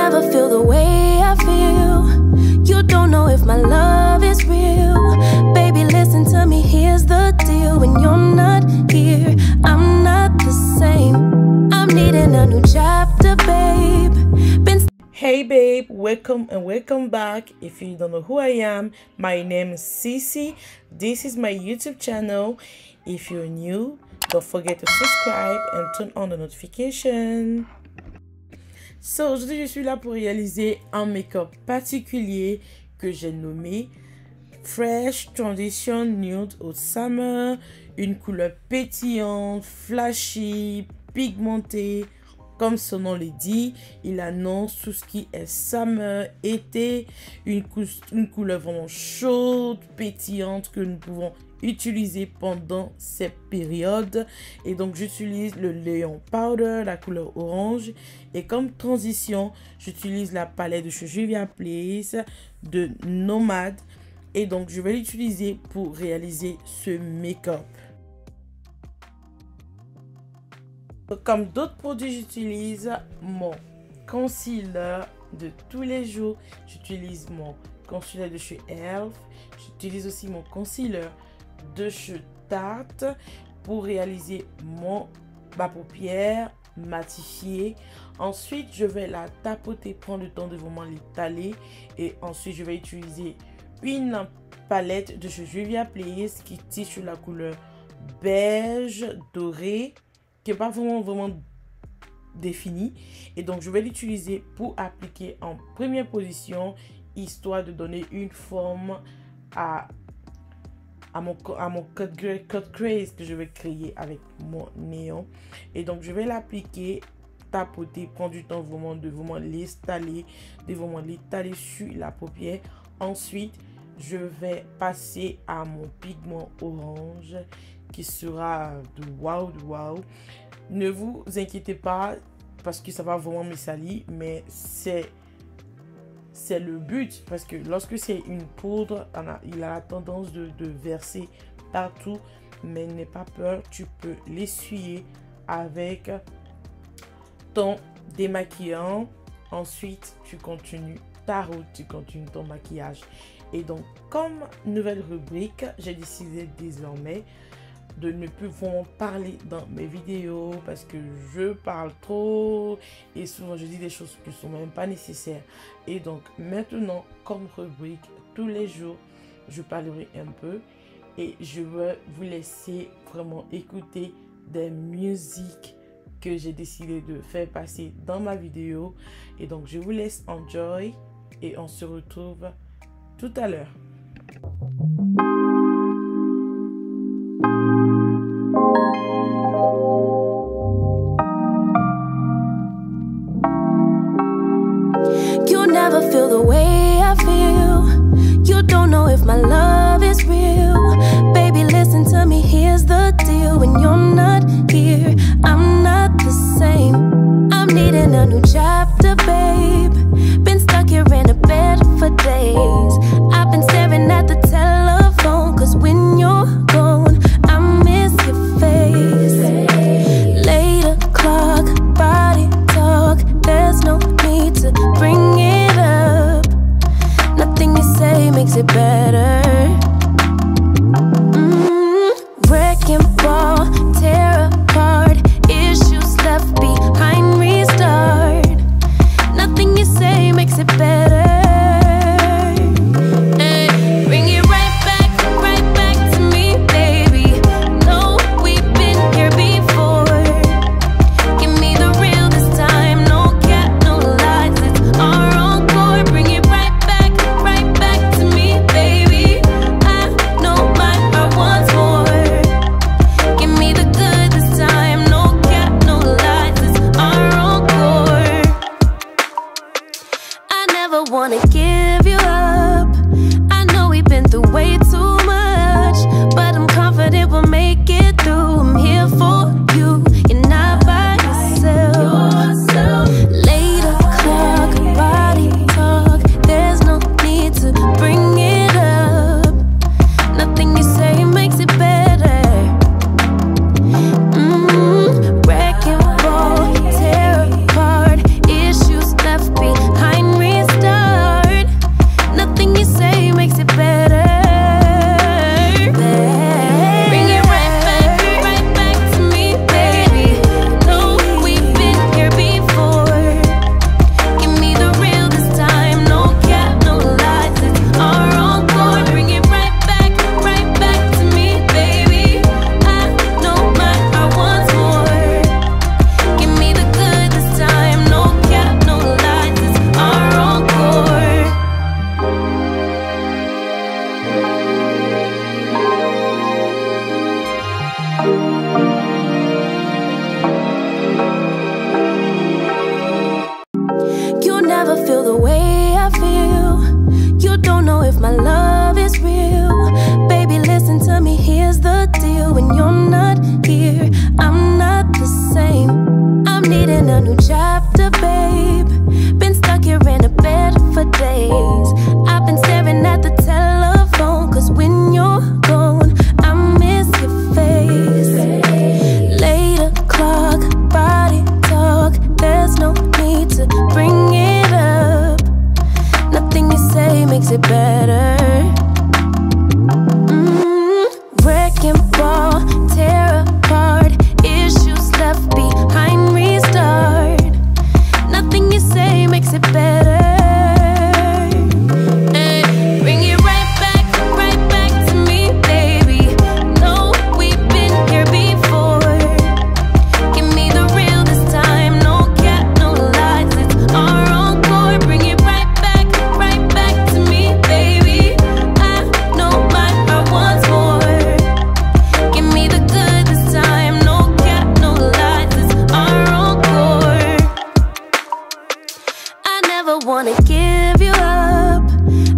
never feel the way I feel. You don't know if my love is real. Baby, listen to me, here's the deal. When you're not here, I'm not the same. I'm needing a new chapter, babe. Hey babe, welcome and welcome back. If you don't know who I am, my name is Cece. This is my YouTube channel. If you're new, don't forget to subscribe and turn on the notification. So aujourd'hui je suis là pour réaliser un make-up particulier que j'ai nommé Fresh Transition Nude Hot Summer. Une couleur pétillante, flashy, pigmentée. Comme son nom le dit, il annonce tout ce qui est summer, été, une couleur vraiment chaude, pétillante que nous pouvons utiliser pendant cette période. Et donc j'utilise le Léon Powder, la couleur orange. Et comme transition, j'utilise la palette de chez Juvia's Place de Nomade. Et donc je vais l'utiliser pour réaliser ce make-up. Comme d'autres produits, j'utilise mon concealer de tous les jours. J'utilise mon concealer de chez Elf. J'utilise aussi mon concealer de chez Tarte pour réaliser ma paupière matifiée. Ensuite, je vais la tapoter, prendre le temps de vraiment l'étaler. Et ensuite, je vais utiliser une palette de chez Juvia's Place qui tisse sur la couleur beige doré, qui n'est pas vraiment défini. Et donc je vais l'utiliser pour appliquer en première position, histoire de donner une forme à mon cut crease que je vais créer avec mon néon. Et donc je vais l'appliquer, tapoter, prendre du temps de vraiment l'installer, sur la paupière. Ensuite je vais passer à mon pigment orange qui sera de wow. Ne vous inquiétez pas parce que ça va vraiment me salir, mais c'est le but, parce que lorsque c'est une poudre, il a la tendance de verser partout. Mais n'aie pas peur, tu peux l'essuyer avec ton démaquillant. Ensuite tu continues ta route, tu continues ton maquillage. Et donc comme nouvelle rubrique, j'ai décidé désormais de ne plus vraiment parler dans mes vidéos parce que je parle trop et souvent je dis des choses qui ne sont même pas nécessaires. Et donc maintenant, comme rubrique, tous les jours je parlerai un peu et je vais vous laisser vraiment écouter des musiques que j'ai décidé de faire passer dans ma vidéo. Et donc je vous laisse enjoy et on se retrouve tout à l'heure. You never feel the way I feel. You don't know if my love is real. Baby, listen to me, here's the deal. When you're not here, I'm not the same. I'm needing a new chapter, babe. Been stuck here in a bed for days. I've been staring at the telephone, cause when you're gone, I miss your face. 8 o'clock, body talk, there's no need to bring it up. Nothing you say makes it better. Wrecking ball, tear apart, issues left behind, restart. Nothing you chapter, babe. Been stuck here in a bed for days. I've been staring at the telephone, cause when you're gone, I miss your face. Late o'clock, body talk. There's no need to bring it up. Nothing you say makes it better. Wrecking ball, tear apart. Issues left behind, restart. Nothing you say makes it better. Bring it right back to me, baby. No, we've been here before. Give me the real this time, no cap, no lies. It's our encore. Bring it right back to me, baby. I know my heart wants more. Give me the good this time, no cap, no lies. It's our encore. I never wanna give you up.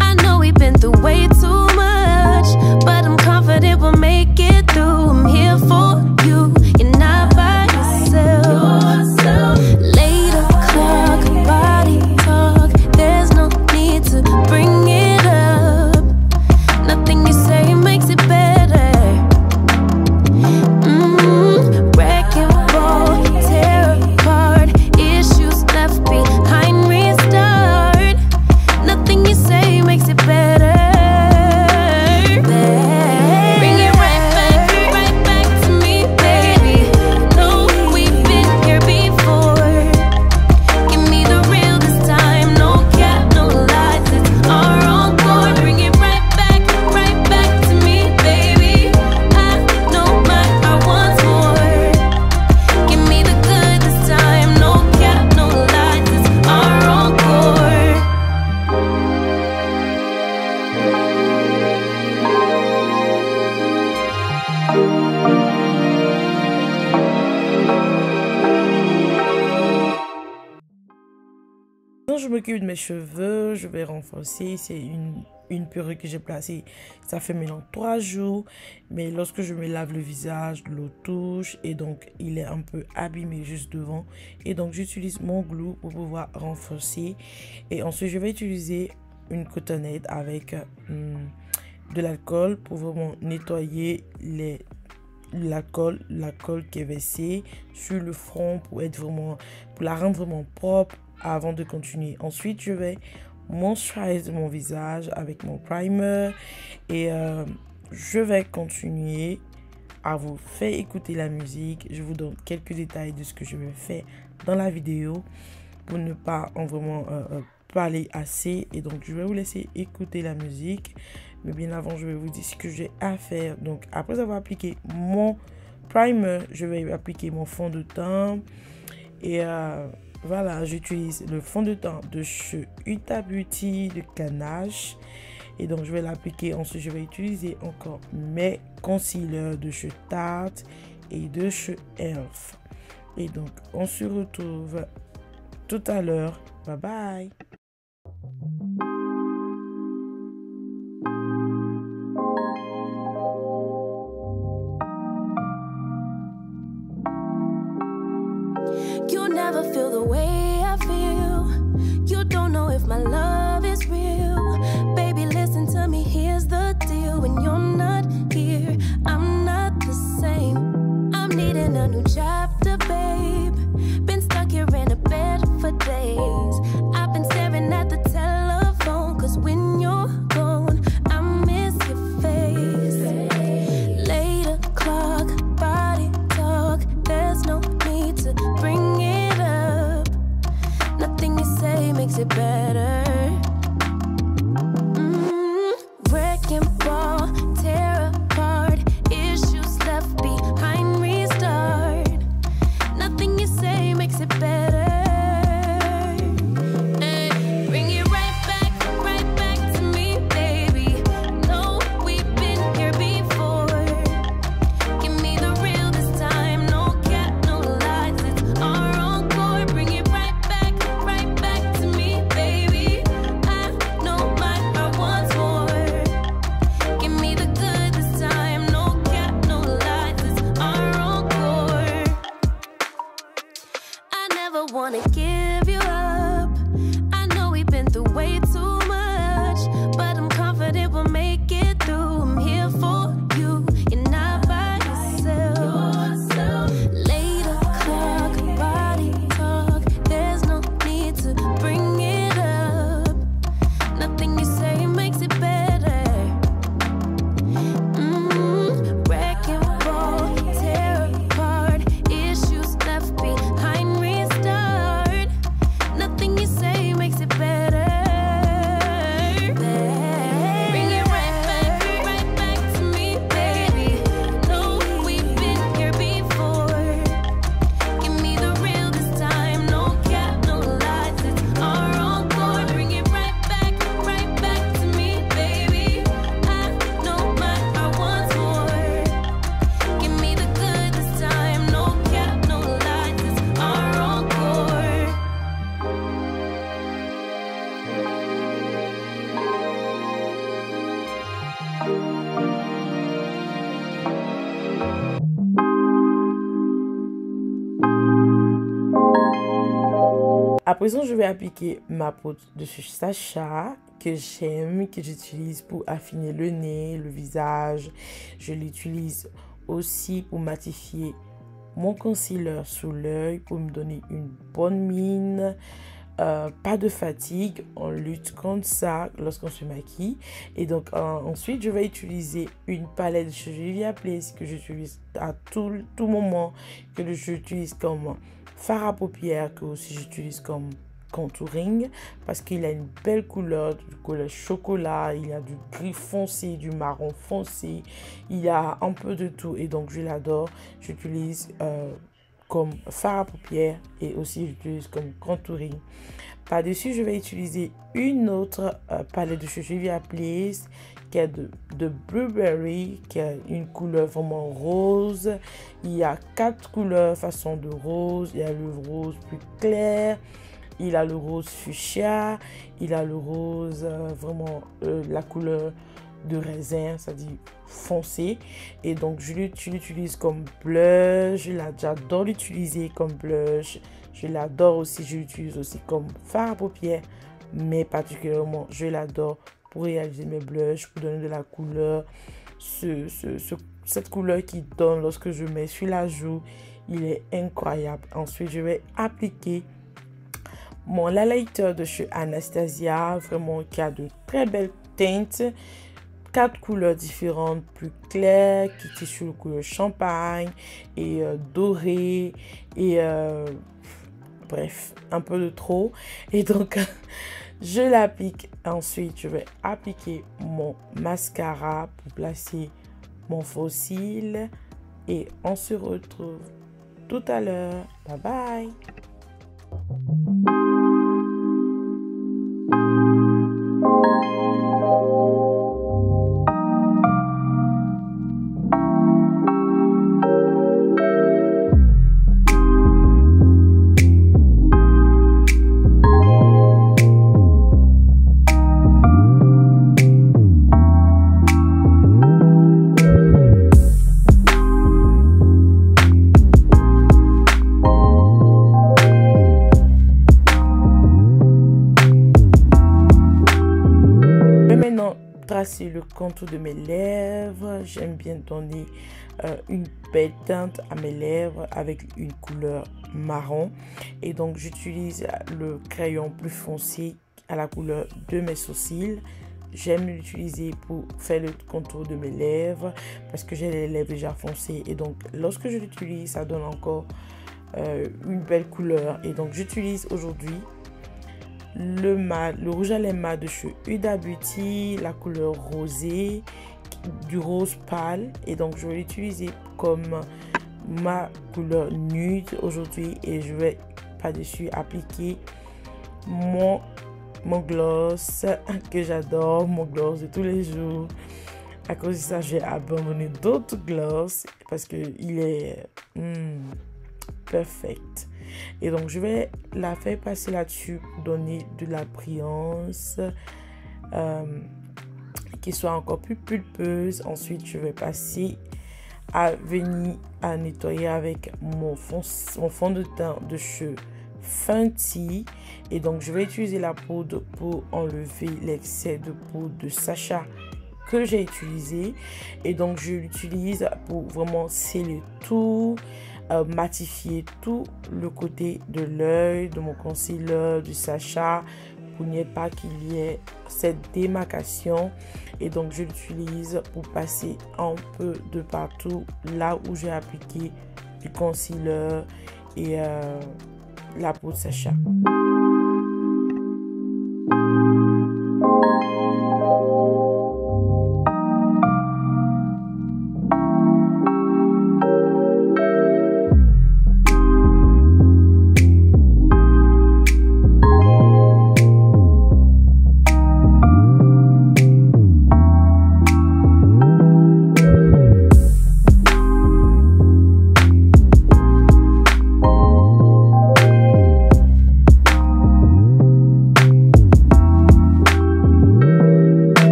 I know we've been through way too much, but I'm confident we'll make it through. I'm here for you, you're not by yourself. Late o'clock, body talk. There's no need to bring it up. Nothing you say makes it better. Wrecking ball, tear apart. Issues left behind, restart. Nothing you say makes it better. Bring it right back to me, baby. No, we've been here before. Give me the real this time, no cap, no lies. It's our encore. Bring it right back to me, baby. I know my heart wants more. Give me the good this time, no cap, no lies. It's our encore. Quand je m'occupe de mes cheveux, je vais renforcer. C'est une perruque que j'ai placée. Ça fait maintenant 3 jours. Mais lorsque je me lave le visage, l'eau touche. Et donc, il est un peu abîmé juste devant. Et donc, j'utilise mon glue pour pouvoir renforcer. Et ensuite, je vais utiliser une cotonnette avec de l'alcool pour vraiment nettoyer la colle qui est versée sur le front pour la rendre vraiment propre avant de continuer. Ensuite, je vais moisturiser mon visage avec mon primer et je vais continuer à vous faire écouter la musique. Je vous donne quelques détails de ce que je vais faire dans la vidéo pour ne pas vraiment parler assez. Et donc, je vais vous laisser écouter la musique. Mais bien avant, je vais vous dire ce que j'ai à faire. Donc, après avoir appliqué mon primer, je vais appliquer mon fond de teint. Et voilà, j'utilise le fond de teint de chez Huda Beauty de Ganache. Et donc, je vais l'appliquer. Ensuite, je vais utiliser encore mes concealers de chez Tarte et de chez Elf. Et donc, on se retrouve tout à l'heure. Bye bye. You never feel the way I feel. You don't know if my love is real. Baby, listen to me, here's the deal. When you're not here, I'm not the same. I'm needing a new chapter, babe. Been stuck here in a bed for days. I've been staring give you up. I know we've been through way too much, but I'm confident we'll make it through. I'm here for you, you're not by yourself. Later clock, body talk, there's no need to bring it up. Nothing you say makes it better. Wreck and roll, tear apart, issues left behind, restart. Nothing you say makes it better. Bring it right back to me, baby. Know we've been here before. Give me the real this time, no cap, no lies, it's our encore. Bring it right back to me, baby. I know my heart wants more. Give me the good this time, no cap, no lies, it's our encore. À présent, je vais appliquer ma poudre de chez Sacha que j'aime, que j'utilise pour affiner le nez, le visage. Je l'utilise aussi pour matifier mon concealer sous l'œil, pour me donner une bonne mine. Pas de fatigue, on lutte contre ça lorsqu'on se maquille. Et donc ensuite je vais utiliser une palette de chez Juviia Place que j'utilise à tout moment, que j'utilise comme fard à paupières, que aussi j'utilise comme contouring, parce qu'il a une belle couleur, du couleur chocolat, il y a du gris foncé, du marron foncé, il y a un peu de tout et donc je l'adore. J'utilise comme fard à paupières et aussi j'utilise comme contouring. Par-dessus, je vais utiliser une autre palette de chez Juviia Place qui est de Blueberry, qui a une couleur vraiment rose. Il y a 4 couleurs façon de rose. Il y a le rose plus clair, il a le rose fuchsia, il a le rose vraiment la couleur de raisin, c'est-à-dire foncé. Et donc je l'utilise comme blush. J'adore l'utiliser comme blush. Je l'adore aussi, je l'utilise aussi comme fard à paupières, mais particulièrement je l'adore pour réaliser mes blushs, pour donner de la couleur. Cette couleur qui donne lorsque je mets sur la joue, il est incroyable. Ensuite, je vais appliquer mon highlighter de chez Anastasia, vraiment qui a de très belles teintes. 4 couleurs différentes, plus claires, qui étaient sur le couleur champagne et doré et bref, un peu de trop. Et donc, je l'applique. Ensuite, je vais appliquer mon mascara pour placer mon faux cil. Et on se retrouve tout à l'heure. Bye bye. Tracer le contour de mes lèvres. J'aime bien donner une belle teinte à mes lèvres avec une couleur marron et donc j'utilise le crayon plus foncé à la couleur de mes sourcils. J'aime l'utiliser pour faire le contour de mes lèvres parce que j'ai les lèvres déjà foncées et donc lorsque je l'utilise ça donne encore une belle couleur. Et donc j'utilise aujourd'hui le rouge à lèvres mat de chez Huda Beauty, la couleur rosée, du rose pâle, et donc je vais l'utiliser comme ma couleur nude aujourd'hui et je vais par-dessus appliquer mon gloss que j'adore, mon gloss de tous les jours. À cause de ça, j'ai abandonné d'autres gloss parce que il est perfect. Et donc je vais la faire passer là-dessus pour donner de la brillance qui soit encore plus pulpeuse. Ensuite je vais passer à venir à nettoyer avec mon fond de teint de chez Fenty. Et donc je vais utiliser la poudre pour enlever l'excès de poudre de Sacha que j'ai utilisé. Et donc je l'utilise pour vraiment sceller tout, matifier tout le côté de l'œil de mon concealer du Sacha, pour n'y pas qu'il y ait cette démarcation. Et donc je l'utilise pour passer un peu de partout là où j'ai appliqué du concealer et la peau de Sacha.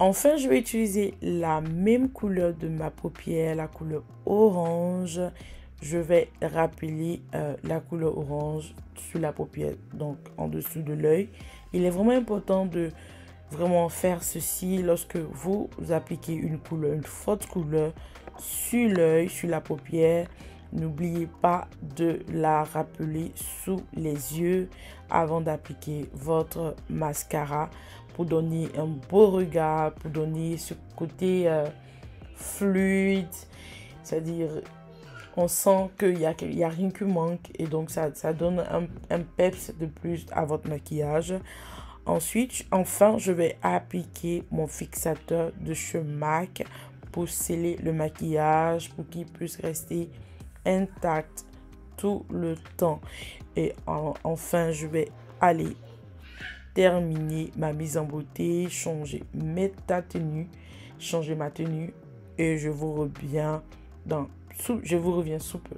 Enfin, je vais utiliser la même couleur de ma paupière, la couleur orange. Je vais rappeler la couleur orange sur la paupière, donc en dessous de l'œil. Il est vraiment important de vraiment faire ceci lorsque vous appliquez une couleur, une forte couleur sur l'œil, sur la paupière. N'oubliez pas de la rappeler sous les yeux avant d'appliquer votre mascara pour donner un beau regard, pour donner ce côté fluide. C'est-à-dire, on sent qu'il y a rien qui manque et donc ça donne un peps de plus à votre maquillage. Ensuite, enfin, je vais appliquer mon fixateur de chez MAC pour sceller le maquillage, pour qu'il puisse rester intact tout le temps. Et enfin, je vais aller terminer ma mise en beauté, changer ma tenue et je vous reviens sous peu.